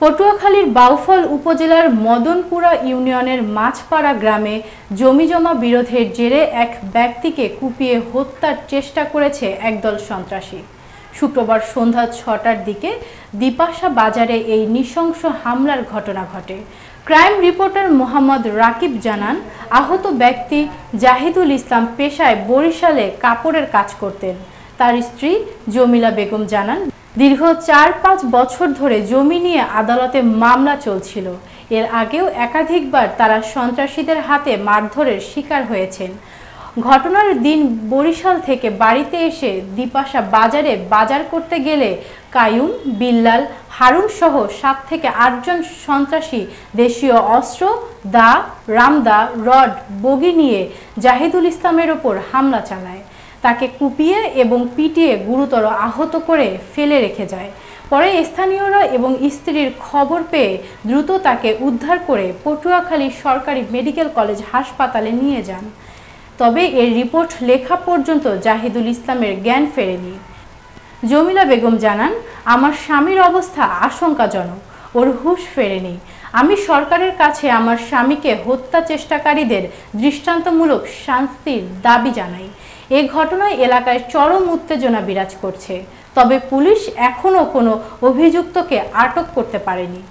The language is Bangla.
পটুয়াখালীর বাউফল উপজেলার মদনপুরা ইউনিয়নের মাছপাড়া গ্রামে জমিজমা বিরোধের জেরে এক ব্যক্তিকে কুপিয়ে হত্যার চেষ্টা করেছে একদল সন্ত্রাসী। শুক্রবার সন্ধ্যা ৬টার দিকে দ্বিপাশা বাজারে এই নৃশংস হামলার ঘটনা ঘটে। ক্রাইম রিপোর্টার মোহাম্মদ রাকিব জানান, আহত ব্যক্তি জাহিদুল ইসলাম পেশায় বরিশালে কাপড়ের কাজ করতেন। তার স্ত্রী জমিলা বেগম জানান, দীর্ঘ ৪-৫ বছর ধরে জমি নিয়ে আদালতে মামলা চলছিল। এর আগেও একাধিকবার তারা সন্ত্রাসীদের হাতে মারধরের শিকার হয়েছেন। ঘটনার দিন বরিশাল থেকে বাড়িতে এসে দ্বিপাশা বাজারে বাজার করতে গেলে কায়ুম, বিল্লাল, হারুন সহ ৭ থেকে ৮ জন সন্ত্রাসী দেশীয় অস্ত্র, দা, রামদা, রড, বগি নিয়ে জাহিদুল ইসলামের ওপর হামলা চালায়। তাকে কুপিয়ে এবং পিটিয়ে গুরুতর আহত করে ফেলে রেখে যায়। পরে স্থানীয়রা এবং স্ত্রীর খবর পেয়ে দ্রুত তাকে উদ্ধার করে পটুয়াখালী সরকারি মেডিকেল কলেজ হাসপাতালে নিয়ে যান। তবে এর রিপোর্ট লেখা পর্যন্ত জাহিদুল ইসলামের জ্ঞান ফেরেনি। জমিলা বেগম জানান, আমার স্বামীর অবস্থা আশঙ্কাজনক, ওর হুঁশ ফেরেনি। আমি সরকারের কাছে আমার স্বামীকে হত্যা চেষ্টাকারীদের দৃষ্টান্তমূলক শাস্তির দাবি জানাই। এ ঘটনায় এলাকায় চরম উত্তেজনা বিরাজ করছে। তবে পুলিশ এখনও কোনো অভিযুক্তকে আটক করতে পারেনি।